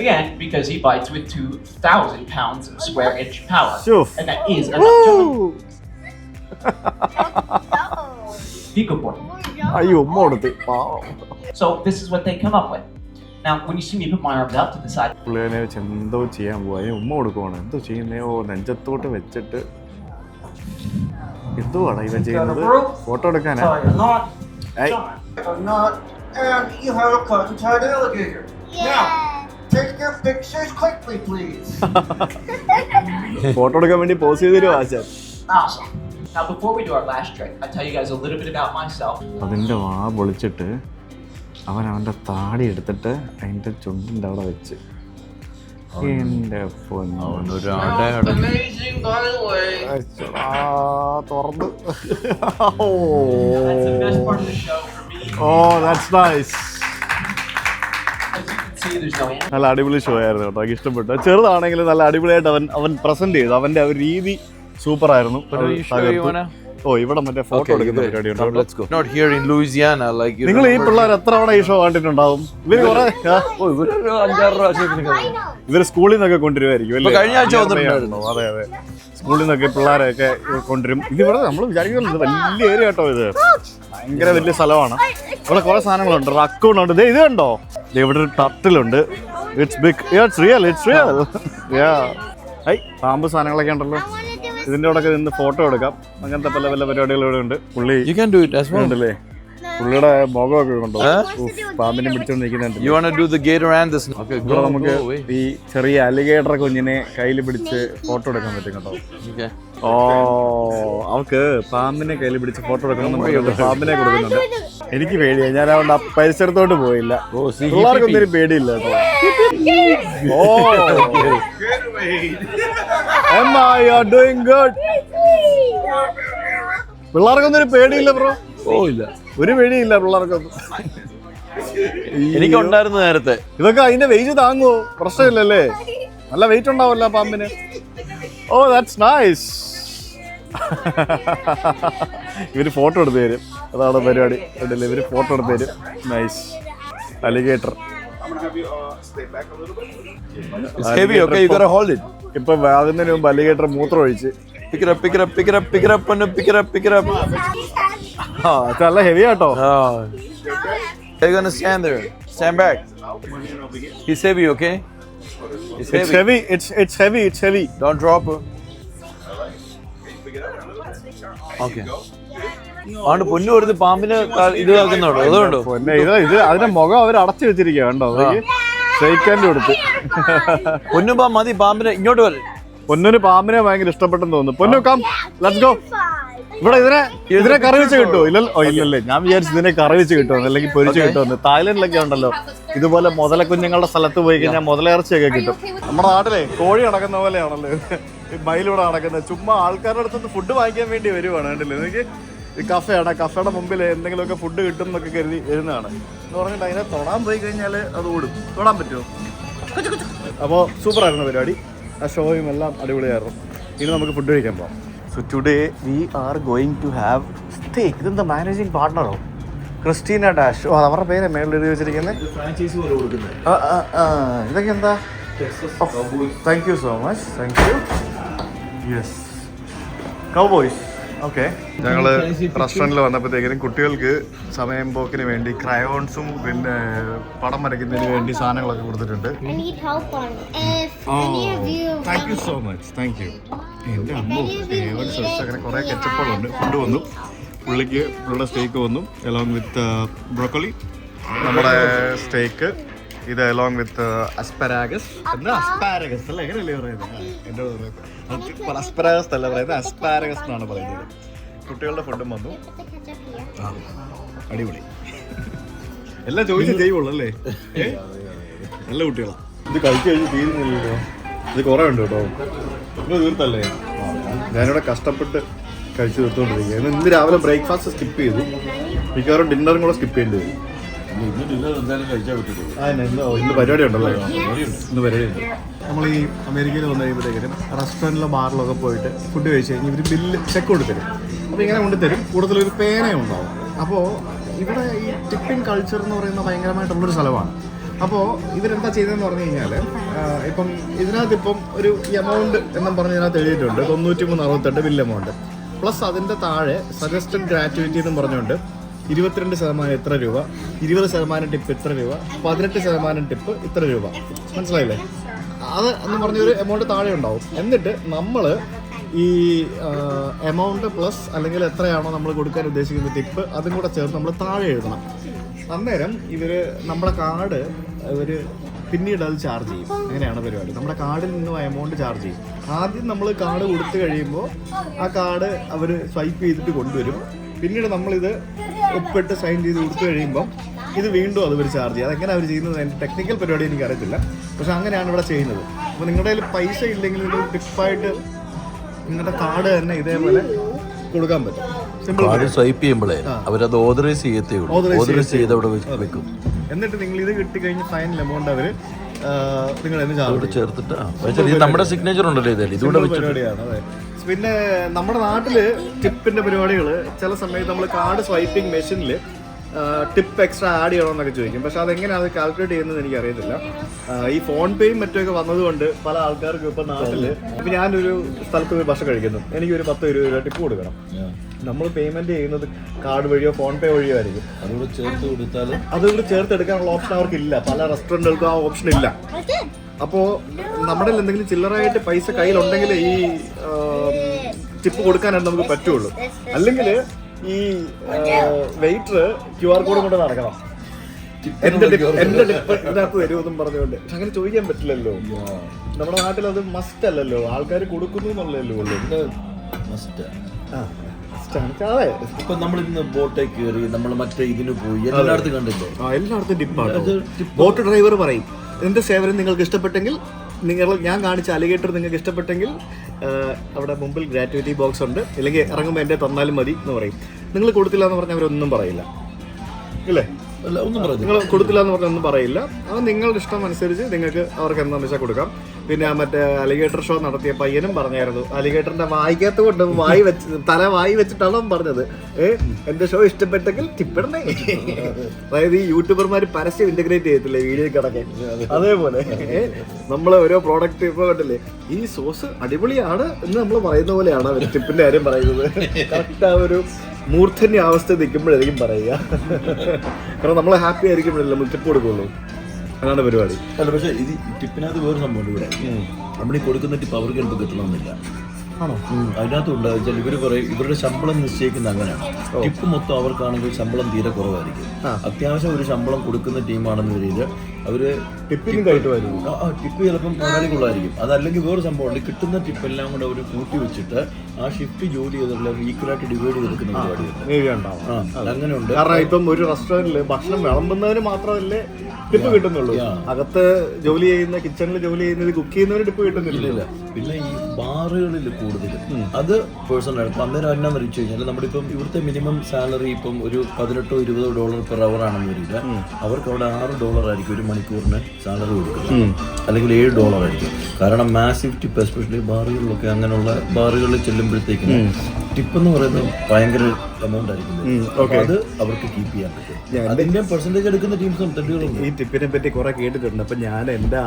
Again, because he bites with 2,000 pounds of square inch power. And that is enough to be good boy. So this is what they come up with. Now, when you see me put my arms out to the side, എന്തോ ചെയ്യാൻ പോവാ, ഉമ്മ കൊടുക്കുവാണ്. എന്തോ ചെയ്യുന്നേ? നെഞ്ചത്തോട്ട് വെച്ചിട്ട് എന്തുവാണ് ഇവൻ ചെയ്യുന്നത്? Photo എടുക്കാനാ? I'm not, and you have a cut-and-tied alligator. Yeah. Now, take your pictures quickly, please. Photo എടുക്കാൻ വേണ്ടി പോസ് ചെയ്തൊരു ആശാൻ. Awesome. Now, before we do our last trick, I'll tell you guys a little bit about myself. അതിൻ്റെ വാ പൊളിച്ചിട്ട് അവൻ്റെ താടി എടുത്തിട്ട് അതിൻ്റെ ചുണ്ടിൻ്റെ അവിടെ വെച്ച് എൻ്റെ പൊന്നോ Amazing, by the way. തുറന്ന് That's the best part of the show for me. Oh that's nice. As you can see, there's no animal. നല്ല അടിപൊളി ഷോ ആയിരുന്നു കേട്ടോ, എനിക്ക് ഇഷ്ടപ്പെട്ടു. ചെറുതാണെങ്കിലും നല്ല അടിപൊളിയായിട്ട് അവൻ പ്രസന്റ് ചെയ്തു. അവന്റെ ആ ഒരു രീതി സൂപ്പർ ആയിരുന്നു. ഓ ഇവിടെ മറ്റേ ഫോട്ടോ എടുക്കുന്ന പരിപാടി ഉണ്ട്. Let's go. Not here in Louisiana, like you. നിങ്ങൾ ഈ പിള്ളേർ എത്ര തവണ ഈ ഷോ കണ്ടിട്ടുണ്ടാവും? ഇവര് കുറെ ഇവര് സ്കൂളിൽ നിന്നൊക്കെ കൊണ്ടുവരുമായിരിക്കും അല്ലേ? കഴിഞ്ഞ ആഴ്ച വന്നിട്ടുണ്ടായിരുന്നു. അതെ അതെ, സ്കൂളിൽ നിന്നൊക്കെ പിള്ളേരെയൊക്കെ കൊണ്ടുവരും. ഇത് ഇവിടെ നമ്മൾ വിചാരിക്കുന്നത് വലിയ ഏരിയ കേട്ടോ, ഇത് ഭയങ്കര വലിയ സ്ഥലമാണ്. ഇവിടെ കുറെ സാധനങ്ങളുണ്ട്. റക്കൂൺ ഉണ്ട്. ഇത് കണ്ടോ, ഇവിടെ ഒരു ടർട്ടിലുണ്ട്. It's big. It's real. പാമ്പ് സാധനങ്ങളൊക്കെ ഉണ്ടല്ലോ. ഇതിന്റെ കൂടെ നിന്ന് ഫോട്ടോ എടുക്കാം. അങ്ങനത്തെ പല പല പരിപാടികളും ഇവിടെ ഉണ്ട്. പുള്ളി You can do it as well. ഉണ്ടല്ലേ, പുള്ളിയുടെ മുഖമൊക്കെ കൊണ്ടോ പാമ്പിനെ പിടിച്ചോണ്ട് നിൽക്കുന്നുണ്ട്. You want to do the gator and this? Okay, ഇവിടെ നമുക്ക് ഈ ചെറിയ അലിഗേറ്റർ കുഞ്ഞിനെ കയ്യിൽ പിടിച്ച് ഫോട്ടോ എടുക്കാൻ പറ്റും കേട്ടോ. Okay. ഓ, അവക്ക് പാമ്പിനെ കയ്യിൽ പിടിച്ച് ഫോട്ടോ എടുക്കണം. പാമ്പിനെ കൊടുക്കുന്നുണ്ട്. എനിക്ക് പേടിയാ, ഞാൻ അവിടെ പരിസരത്തോട്ട് പോയില്ല. പിള്ളേർക്കൊന്നും ഒരു പേടിയില്ല കേട്ടോ. ഓ Emma, you are doing good. പിള്ളേർക്കൊന്നും ഒരു പേടിയില്ല ബ്രോ. ഓ ഇല്ല, ഒരു പേടിയില്ല പിള്ളേർക്കൊന്നും. എനിക്കുണ്ടായിരുന്നു നേരത്തെ. ഇതൊക്കെ അതിന്റെ വെയിറ്റ് താങ്ങുമോ? പ്രശ്നമില്ലല്ലേ? നല്ല വെയിറ്റ് ഉണ്ടാവല്ലോ പാമ്പിന്. Oh that's nice. ഇവര് ഫോട്ടോ എടുത്ത് തരും. അതാണ് പരിപാടി. ഇവര് ഫോട്ടോ എടുത്ത് തരും. Nice. Alligator. It's heavy, okay? You gotta hold it. ഇപ്പൊ വാങ്ങുന്നതിന് മുമ്പ് അലിഗേറ്റർ മൂത്രം ഒഴിച്ച് Pick it up, pick it up, pick it up, pick it up, and pick it up, pick it up. നല്ല ഹെവി ആട്ടോ. Oh. You're gonna stand there. Stand back. He's heavy, okay? It's It's heavy. heavy. It's heavy. It's heavy. Don't drop her. Okay. ആണ് പൊന്നു കൊടുത്ത് പാമ്പിന് ഇത് ആക്കുന്നുണ്ടോ? അതുകൊണ്ടോ? പൊന്നെ, ഇത് അതിന്റെ മുഖം അവർ അടച്ചു വെച്ചിരിക്കുക കണ്ടോ. ഷെയ്ക്കാൻ്റെ കൊടുത്ത് പൊന്നു മതി പാമ്പിനെ ഇങ്ങോട്ട് വരെ. പൊന്നിന് പാമ്പിനെ ഭയങ്കര ഇഷ്ടപ്പെട്ടെന്ന് തോന്നുന്നു. പൊന്നു കം, ലെറ്റ്സ് ഗോ. ഇവിടെ ഇതിനെ കറി വെച്ച് കിട്ടുമോ? ഇല്ലല്ലേ, ഞാൻ വിചാരിച്ചു ഇതിനെ കറി വെച്ച് കിട്ടുമെന്ന്, അല്ലെങ്കിൽ പൊരിച്ച് കിട്ടുമെന്ന്. തായ്ലൻഡിലൊക്കെ ഉണ്ടല്ലോ ഇതുപോലെ മുതല കുഞ്ഞുങ്ങളുടെ സ്ഥലത്ത് പോയി കഴിഞ്ഞാൽ മുതലിറച്ചിയൊക്കെ കിട്ടും. നമ്മുടെ നാട്ടിലെ കോഴി നടക്കുന്ന പോലെയാണല്ലോ മയിലൂടെ നടക്കുന്നത്. ചുമ്മാ ആൾക്കാരുടെ അടുത്ത് ഫുഡ് വാങ്ങിക്കാൻ വേണ്ടി വരുവാണ്. കണ്ടില്ലേ, എനിക്ക് ഈ കഫേയാണ്, കഫേയുടെ മുമ്പിൽ എന്തെങ്കിലുമൊക്കെ ഫുഡ് കിട്ടും എന്നൊക്കെ കരുതി വരുന്നതാണ്. എന്ന് പറഞ്ഞിട്ട് അതിനെ തൊടാൻ പോയി കഴിഞ്ഞാൽ അത് ഓടും. തൊടാൻ പറ്റുമോ? അപ്പോൾ സൂപ്പറായിരുന്നു പരിപാടി. ആ ഷോയും എല്ലാം അടിപൊളിയായിരുന്നു. ഇനി നമുക്ക് ഫുഡ് കഴിക്കാൻ പോകാം. So today we are going to have steak. ഇതെന്താ മാനേജിങ് പാർട്ട്ണറോ? Christina Dash. ഓ, അവരുടെ പേര് മേളിൽ എഴുതി വെച്ചിരിക്കുന്നത്. ഇതൊക്കെ എന്താ? Thank you so much. Thank you. Yes, cowboys. Okay, ഞങ്ങൾ റെസ്റ്റോറൻറ്റിൽ വന്നപ്പോഴത്തേക്കിനും കുട്ടികൾക്ക് സമയം പോക്കിന് വേണ്ടി ക്രയോൺസും പിന്നെ പടം വരയ്ക്കുന്നതിന് വേണ്ടി സാധനങ്ങളൊക്കെ കൊടുത്തിട്ടുണ്ട്. Thank you so much. Thank U. എൻ്റെ അമ്മ അങ്ങനെ കുറേ കെച്ചപ്പുകളുണ്ട്. ഫുഡ് വന്നു. പുള്ളിയുടെ സ്റ്റേക്ക് വന്നു അലോങ് വിത്ത് ബ്രോക്കോളി. നമ്മുടെ സ്റ്റേക്ക് ഇത് അലോങ് വിത്ത് അസ്പരാഗസ്. എന്താ അസ്പാരഗസ് അല്ലേ? എങ്ങനെയല്ലേ പറയുന്നത്? എന്നോട് പറയുന്നത് അസ്പരാഗസ് അല്ല പറയുന്നത്, അസ്പാരഗസ് എന്നാണ് പറയുന്നത്. കുട്ടികളുടെ ഫുഡും വന്നു. അടിപൊളി. എല്ലാം ചോദിച്ചു ചെയ്യുള്ളൂ അല്ലേ? നല്ല കുട്ടികളാണ്. ഇത് കഴിച്ചു കഴിഞ്ഞ് തീരുന്നില്ലല്ലോ. ഇത് കുറേ ഉണ്ട് കേട്ടോ. ഇത് തീർത്തല്ലേ? ഞാനിവിടെ കഷ്ടപ്പെട്ട് കഴിച്ചു തീർത്തുകൊണ്ടിരിക്കുക. ഇന്ന് രാവിലെ ബ്രേക്ക്ഫാസ്റ്റ് സ്കിപ്പ് ചെയ്തു. മിക്കവാറും ഡിന്നറും കൂടെ സ്കിപ്പ് ചെയ്യേണ്ടി വരും. ഇന്ന് പരിപാടി ഉണ്ടല്ലോ. ഇന്ന് പരിപാടി ഉണ്ട്. നമ്മൾ ഈ അമേരിക്കയിൽ വന്നു കഴിയുമ്പോഴത്തേക്കും റെസ്റ്റോറൻറ്റിലോ ബാറിലൊക്കെ പോയിട്ട് ഫുഡ് കഴിച്ച് കഴിഞ്ഞ് ഇവർ ബില്ല് ചെക്ക് കൊണ്ടുതരും. അപ്പോൾ ഇങ്ങനെ കൊണ്ടുതരും. കൂടുതലൊരു പേനയും ഉണ്ടാവും. അപ്പോൾ ഇവിടെ ഈ ടിപ്പിംഗ് കൾച്ചർ എന്ന് പറയുന്ന ഭയങ്കരമായിട്ടുള്ളൊരു സ്ഥലമാണ്. അപ്പോൾ ഇവരെന്താ ചെയ്തതെന്ന് പറഞ്ഞു കഴിഞ്ഞാൽ ഇപ്പം ഇതിനകത്തിപ്പം ഒരു എമൗണ്ട് എന്നും പറഞ്ഞ് ഇതിനകത്ത് എഴുതിയിട്ടുണ്ട്. 93.68 ബിൽ എമൗണ്ട് പ്ലസ് അതിൻ്റെ താഴെ സജസ്റ്റഡ് ഗ്രാറ്റുവിറ്റി എന്നും പറഞ്ഞുകൊണ്ട് 22% ഇത്ര രൂപ, 20% ടിപ്പ് ഇത്ര രൂപ, 18% ടിപ്പ് ഇത്ര രൂപ. മനസ്സിലായില്ലേ? അത് എന്ന് പറഞ്ഞൊരു എമൗണ്ട് താഴെ ഉണ്ടാവും. എന്നിട്ട് നമ്മൾ ഈ എമൗണ്ട് പ്ലസ് അല്ലെങ്കിൽ എത്രയാണോ നമ്മൾ കൊടുക്കാൻ ഉദ്ദേശിക്കുന്ന ടിപ്പ് അതും കൂടെ ചേർത്ത് നമ്മൾ താഴെ എഴുതണം. അന്നേരം ഇവർ നമ്മുടെ കാർഡ് ഇവർ പിന്നീട് അത് ചാർജ് ചെയ്യും. അങ്ങനെയാണ് പരിപാടി. നമ്മുടെ കാർഡിൽ നിന്നും എമൗണ്ട് ചാർജ് ചെയ്യും. ആദ്യം നമ്മൾ കാർഡ് കൊടുത്തു കഴിയുമ്പോൾ ആ കാർഡ് അവർ സ്വൈപ്പ് ചെയ്തിട്ട് കൊണ്ടുവരും. പിന്നീട് നമ്മളിത് ഒപ്പിട്ട് സൈൻ ചെയ്ത് കൊടുത്തു കഴിയുമ്പോൾ ഇത് വീണ്ടും അതുവരെ ചാർജ് ചെയ്യും. അതെങ്ങനെ അവർ ചെയ്യുന്നത് അതിൻ്റെ ടെക്നിക്കൽ പരിപാടി എനിക്കറിയത്തില്ല. പക്ഷെ അങ്ങനെയാണ് ഇവിടെ ചെയ്യുന്നത്. അപ്പോൾ നിങ്ങളുടെ കയ്യിൽ പൈസ ഇല്ലെങ്കിൽ ഇത് ടിപ്പായിട്ട് നിങ്ങളുടെ കാർഡ് തന്നെ ഇതേപോലെ കൊടുക്കാൻ പറ്റും. കാർഡ് സ്വൈപ്പ് ചെയ്യുമ്പോഴേ അവരത് ഓതറൈസ് ചെയ്യത്തേ ഉള്ളൂ. ഓതറൈസ് ചെയ്ത് അവിടെ വെക്കും. എന്നിട്ട് നിങ്ങൾ ഇത് കിട്ടിക്കഴിഞ്ഞ് ഫൈനൽ എമൗണ്ട് അവർ നിങ്ങൾ ചേർത്തിട്ട് നമ്മുടെ സിഗ്നേച്ചർ ഉണ്ടല്ലോ ഇതുകൂടെ പരിപാടിയാണ്. അതെ. പിന്നെ നമ്മുടെ നാട്ടിൽ ടിപ്പിന്റെ പരിപാടികൾ ചില സമയത്ത് നമ്മൾ കാർഡ് സ്വൈപ്പിംഗ് മെഷീനിൽ ടിപ്പ് എക്സ്ട്രാ ആഡ് ചെയ്യണമെന്നൊക്കെ ചോദിക്കും. പക്ഷെ അതെങ്ങനെയാണ് അത് കാൽക്കുലേറ്റ് ചെയ്യുന്നത് എനിക്ക് അറിയത്തില്ല. ഈ ഫോൺ പേയും മറ്റൊക്കെ വന്നതുകൊണ്ട് പല ആൾക്കാർക്കും ഇപ്പം നാട്ടിൽ ഇപ്പം ഞാനൊരു സ്ഥലത്ത് പോയി ഭക്ഷണം കഴിക്കുന്നു, എനിക്കൊരു 10-20 രൂപ ടിപ്പ് കൊടുക്കണം. നമ്മൾ പേയ്മെന്റ് ചെയ്യുന്നത് കാർഡ് വഴിയോ ഫോൺ പേ വഴിയോ ആയിരിക്കും. അതുകൊണ്ട് ചേർത്തെടുക്കാനുള്ള ഓപ്ഷൻ അവർക്കില്ല. പല റെസ്റ്റോറൻറ്റുകൾക്കും ആ ഓപ്ഷൻ ഇല്ല. അപ്പോൾ നമ്മുടെ എന്തെങ്കിലും ചില്ലറായിട്ട് പൈസ കയ്യിലുണ്ടെങ്കിൽ ഈ ടിപ്പ് കൊടുക്കാനായിട്ട് നമുക്ക് പറ്റുള്ളൂ. അല്ലെങ്കിൽ ഈ വെയിറ്റർ QR കോഡ് കൊണ്ട് നടക്കണം, എന്റെ ടിപ്പ് ഇതിനകത്ത് വരുമെന്നും പറഞ്ഞുകൊണ്ട്. പക്ഷെ അങ്ങനെ ചോദിക്കാൻ പറ്റില്ലല്ലോ. നമ്മുടെ നാട്ടിൽ അത് മസ്റ്റ് അല്ലല്ലോ, ആൾക്കാർ കൊടുക്കുന്നു എന്നുള്ളതല്ലോ ഉള്ളൂ. അതെ, ഇപ്പൊ നമ്മളിന്ന് ബോട്ടേ കയറി നമ്മൾ മറ്റേ ഇതിന് പോയി എല്ലായിടത്തും കണ്ടില്ലേ, എല്ലായിടത്തും ടിപ്പാണ്. ബോട്ട് ഡ്രൈവർ പറയും എന്റെ സേവനം നിങ്ങൾക്ക് ഇഷ്ടപ്പെട്ടെങ്കിൽ, ഞാൻ കാണിച്ച അലിഗേറ്റർ നിങ്ങൾക്ക് ഇഷ്ടപ്പെട്ടെങ്കിൽ അവിടെ മുമ്പിൽ ഗ്രാറ്റുവിറ്റി ബോക്സ് ഉണ്ട്, ഇല്ലെങ്കിൽ ഇറങ്ങുമ്പോൾ എൻ്റെ തന്നാലും മതി എന്ന് പറയും. നിങ്ങൾ കൊടുത്തില്ല എന്ന് പറഞ്ഞാൽ അവരൊന്നും പറയില്ല, ഇല്ലേ? നിങ്ങൾ കൊടുത്തില്ല എന്ന് പറഞ്ഞാൽ ഒന്നും പറയില്ല. അത് നിങ്ങളുടെ ഇഷ്ടം അനുസരിച്ച് നിങ്ങൾക്ക് അവർക്ക് എന്താണെന്ന് വെച്ചാൽ കൊടുക്കാം. പിന്നെ മറ്റേ അലിഗേറ്റർ ഷോ നടത്തിയ പയ്യനും പറഞ്ഞായിരുന്നു, അലിഗേറ്ററിന്റെ വായിക്കകത്ത് കൊണ്ട് തല വായി വെച്ചിട്ടാണ് പറഞ്ഞത്, എന്റെ ഷോ ഇഷ്ടപ്പെട്ടെങ്കിൽ ടിപ്പിടണേ. അതായത് ഈ യൂട്യൂബർമാർ പരസ്യം ഇന്റഗ്രേറ്റ് ചെയ്യത്തില്ലേ വീഡിയോ കിടക്കാൻ, അതേപോലെ നമ്മൾ ഓരോ പ്രോഡക്റ്റ് ഇപ്പോൾ കണ്ടില്ലേ, ഈ സോസ് അടിപൊളിയാണ് എന്ന് നമ്മൾ പറയുന്ന പോലെയാണ് അവർ ടിപ്പിന്റെ കാര്യം പറയുന്നത്. കറക്റ്റ് ആ ഒരു മൂർധന്യ അവസ്ഥ നിൽക്കുമ്പോഴായിരിക്കും പറയുക. കാരണം നമ്മൾ ഹാപ്പി ആയിരിക്കുമ്പോഴല്ലേ നമ്മൾ ടിപ്പ് കൊടുക്കുള്ളൂ. അതാണ് പരിപാടി. അല്ല, പക്ഷേ ഇത് ടിപ്പിനകത്ത് വേറെ സംഭവം ഇവിടെ, നമ്മൾ ഈ കൊടുക്കുന്ന ടിപ്പ് അവർക്ക് ചിലപ്പോൾ കിട്ടണമെന്നില്ല. ആണോ? അതിനകത്തുണ്ട് വെച്ചാൽ ഇവർ പറയും ഇവരുടെ ശമ്പളം നിശ്ചയിക്കുന്ന അങ്ങനെയാണ്. ടിപ്പ് മൊത്തം അവർക്കാണെങ്കിൽ ശമ്പളം തീരെ കുറവായിരിക്കും. അത്യാവശ്യം ഒരു ശമ്പളം കൊടുക്കുന്ന ടീമാണെന്ന് വരിക അവര് ടിപ്പിനും കഴിക്കുമായിരിക്കും. ടിപ്പ് ചിലപ്പം മുതലാളിക്കുള്ളായിരിക്കും. അതല്ലെങ്കിൽ വേറെ സംഭവമുണ്ട്, കിട്ടുന്ന ടിപ്പെല്ലാം കൂടെ അവർ കൂട്ടി വെച്ചിട്ട് ആ ഷിഫ്റ്റ് ജോലി ചെയ്തെല്ലാം ഈക്വലായിട്ട് ഡിവൈഡ് ചെയ്തെടുക്കുന്ന പരിപാടിയുണ്ട്. അങ്ങനെയുണ്ട്. കാരണം ഇപ്പം ഒരു റെസ്റ്റോറന്റിൽ ഭക്ഷണം വിളമ്പുന്നതിന് മാത്രമല്ലേ ടിപ്പ് കിട്ടുന്നുള്ളൂ. അകത്ത് ജോലി ചെയ്യുന്ന, കിച്ചണിൽ ജോലി ചെയ്യുന്നത്, കുക്ക് ചെയ്യുന്നവര് ടിപ്പ് കിട്ടുന്നില്ല. പിന്നെ ഈ ബാറുകളിൽ കൂടുതലും അത് പേഴ്സണൽ. അന്നേരം എന്നാന്ന് അറിയിച്ചു കഴിഞ്ഞാൽ നമ്മുടെ ഇപ്പം ഇവിടുത്തെ മിനിമം സാലറി ഇപ്പം ഒരു $18-20 പെർ അവർ ആണെന്ന് വരിക. അവർക്ക് അവിടെ $6 ആയിരിക്കും ഒരു മണിക്കൂറിന് സാലറി കൊടുക്കുന്നത്, അല്ലെങ്കിൽ $7 ആയിരിക്കും. കാരണം മാസീവ് ടിപ്പ്, എസ്പെഷ്യലി ബാറുകളിലൊക്കെ, അങ്ങനെയുള്ള ബാറുകളിൽ ചെല്ലുമ്പോഴത്തേക്കും ടിപ്പ് എന്ന് പറയുന്നത് ഭയങ്കര എമൗണ്ട് ആയിരിക്കും. അത് അവർക്ക് കീപ്പ് ചെയ്യാൻ പറ്റും. അതിന്റെ പെർസെന്റേജ് എടുക്കുന്ന ടീംസും തെറ്റുകളുണ്ട്. ഈ ടിപ്പിനെ പറ്റി കുറെ കേട്ടിട്ടുണ്ട്. അപ്പൊ ഞാൻ എൻ്റെ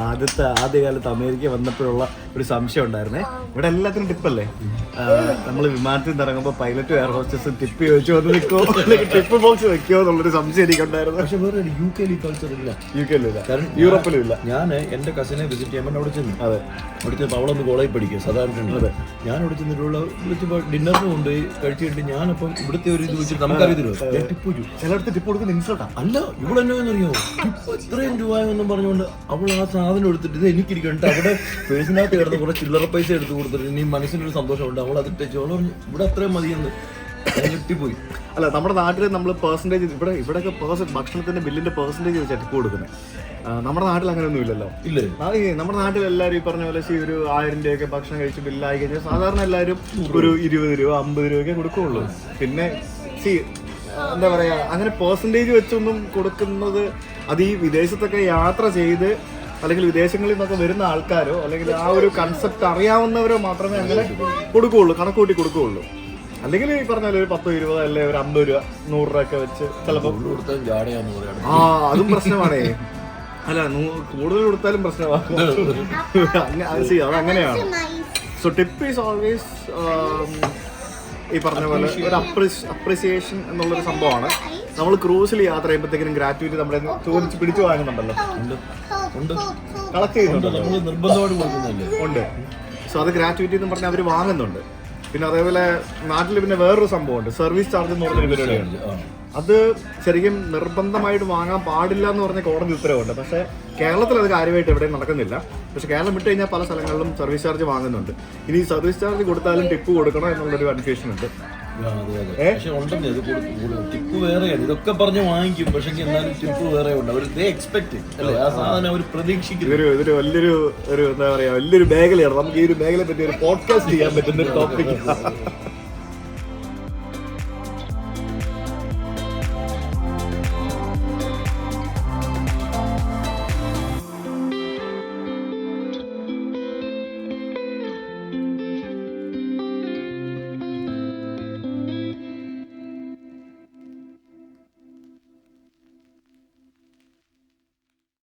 ആദ്യകാലത്ത് അമേരിക്ക വന്നപ്പോഴുള്ള ഒരു സംശയം ഉണ്ടായിരുന്നേ, ഇവിടെ എല്ലാത്തിനും ടിപ്പല്ലേ. നമ്മൾ വിമാനത്തിൽ നിന്ന് ഇറങ്ങുമ്പോൾ പൈലറ്റും എയർ ഹോസ്റ്റസും ടിപ്പ് ചോദിച്ചു വന്ന് നിൽക്കുമോ, അല്ലെങ്കിൽ ടിപ്പ് ബോക്സ് വെക്കുമോ എന്നുള്ളൊരു സംശയം എനിക്കുണ്ടായിരുന്നു. പക്ഷെ വേറെ UK ഈ കൾച്ചർ ഇല്ല, UK-യിലില്ല, യൂറോപ്പിലും ഇല്ല. ഞാൻ എൻ്റെ കസിനെ വിസിറ്റ് ചെയ്യാൻ അവിടെ ചെന്നു. അതെ, അവിടുത്തെ അവളൊന്ന് കോളേജ് പഠിക്കുക സാധാരണ. അതെ, ഞാൻ അവിടെ ചെന്നിട്ടുള്ള വിളിച്ചപ്പോൾ ഡിന്നറിന് കൊണ്ടുപോയി കഴിച്ചിട്ട് ഞാനപ്പം ഇവിടുത്തെ ഒരു ഇത് വെച്ചിട്ട് നമുക്കറിയത്തില്ലോ ടിപ്പ് ചോദിച്ചു. ചിലയിടത്ത് ടിപ്പ് കൊടുക്കുന്ന ഇൻസൾട്ടാ. അല്ല, ഇവിടെ എന്നറിയോ ടിപ്പ് ഇത്രയും രൂപയെന്നും പറഞ്ഞുകൊണ്ട് അവൾ ആ സാധനം എടുത്തിട്ട് ഇത് എനിക്കിരിക്കണ്ട അവിടെ പേഴ്സിനകത്ത് കിടന്ന് കുറെ ചില്ലറ പൈസ എടുത്ത് കൊടുത്തിട്ട് ഇനി മനസ്സിനൊരു സന്തോഷമുണ്ട്. അവൾ അതിട്ട് ചോളം ഇവിടെ അത്രയും മതിയെന്ന് ഞെട്ടിപ്പോയി. അല്ല, നമ്മുടെ നാട്ടിൽ നമ്മൾ പെർസെൻറ്റേജ് ഇവിടെയൊക്കെ ഭക്ഷണത്തിന്റെ ബില്ലിന്റെ പെർസെൻറ്റേജ് വെച്ചാൽ ടിപ്പ് കൊടുക്കുന്നത്. നമ്മുടെ നാട്ടിൽ അങ്ങനെയൊന്നും ഇല്ലല്ലോ. ഇല്ലേ? നമ്മുടെ നാട്ടിൽ എല്ലാവരും ഈ പറഞ്ഞ പോലെ ഒരു 1000 രൂപയൊക്കെ ഭക്ഷണം കഴിച്ച് ബില്ലായി കഴിഞ്ഞാൽ സാധാരണ എല്ലാവരും ഒരു 20 രൂപ 50 രൂപയൊക്കെ കൊടുക്കുള്ളൂ. പിന്നെ എന്താ പറയാ, അങ്ങനെ പെർസെൻറ്റേജ് വെച്ചൊന്നും കൊടുക്കുന്നത്, അത് ഈ വിദേശത്തൊക്കെ യാത്ര ചെയ്ത് അല്ലെങ്കിൽ വിദേശങ്ങളിൽ നിന്നൊക്കെ വരുന്ന ആൾക്കാരോ അല്ലെങ്കിൽ ആ ഒരു കൺസെപ്റ്റ് അറിയാവുന്നവരോ മാത്രമേ അങ്ങനെ കൊടുക്കുകയുള്ളൂ, കണക്കൂട്ടി കൊടുക്കുകയുള്ളൂ. അല്ലെങ്കിൽ ഈ പറഞ്ഞ ഒരു 10-20 അല്ലെ ഒരു 50 രൂപ 100 രൂപ ഒക്കെ വെച്ച് ചിലപ്പോൾ അതും പ്രശ്നമാണേ. അല്ല, കൂടുതൽ കൊടുത്താലും പ്രശ്നമാണ്. അതങ്ങനെയാണ്. സോ ടിപ്പ് ഈസ് ഓൾവേസ് ഈ പറഞ്ഞ പോലെ ഒരു അപ്രിസിയേഷൻ എന്നുള്ളൊരു സംഭവമാണ്. നമ്മൾ ക്രൂസിൽ യാത്ര ചെയ്യുമ്പോഴത്തേക്കും ഗ്രാറ്റുവിറ്റി നമ്മുടെ ചോദിച്ച് പിടിച്ചു വാങ്ങുന്നുണ്ടല്ലോ, കളക്ട് ചെയ്യുന്നുണ്ട്, നിർബന്ധമായിട്ട് കൊടുക്കുന്നില്ലേ? ഉണ്ട്. സോ അത് ഗ്രാറ്റുവിറ്റി എന്ന് പറഞ്ഞാൽ അവർ വാങ്ങുന്നുണ്ട്. പിന്നെ അതേപോലെ നാട്ടിൽ പിന്നെ വേറൊരു സംഭവമുണ്ട്, സർവീസ് ചാർജ് എന്ന് പറഞ്ഞൊരു പരിപാടിയാണ്. അത് ശരിക്കും നിർബന്ധമായിട്ട് വാങ്ങാൻ പാടില്ല എന്ന് പറഞ്ഞ കോടതി ഉത്തരവുണ്ട്. പക്ഷേ കേരളത്തിൽ അത് കാര്യമായിട്ട് എവിടെയും നടക്കുന്നില്ല. പക്ഷേ കേരളം വിട്ട് കഴിഞ്ഞാൽ പല സ്ഥലങ്ങളിലും സർവീസ് ചാർജ് വാങ്ങുന്നുണ്ട്. ഇനി സർവീസ് ചാർജ് കൊടുത്താലും ടിപ്പ് കൊടുക്കണം എന്നുള്ളൊരു കൺഫ്യൂഷൻ ഉണ്ട്. പക്ഷെ ഉണ്ടെന്നേ, അത് ടിപ്പ് വേറെയാണ്. ഇതൊക്കെ പറഞ്ഞ് വാങ്ങിക്കും, പക്ഷെ എന്നാലും ടിപ്പ് വേറെ ഉണ്ട്. അവർ എക്സ്പെക്ട് അല്ലേ, ആ സാധനം അവർ പ്രതീക്ഷിക്കും. ഇതൊരു വലിയൊരു എന്താ പറയാ, വലിയൊരു മേഖലയാണ്. നമുക്ക് ഈ ഒരു മേഖലയെ പറ്റി ഒരു പോഡ്കാസ്റ്റ് ചെയ്യാൻ പറ്റുന്ന ഒരു ടോപ്പിക്.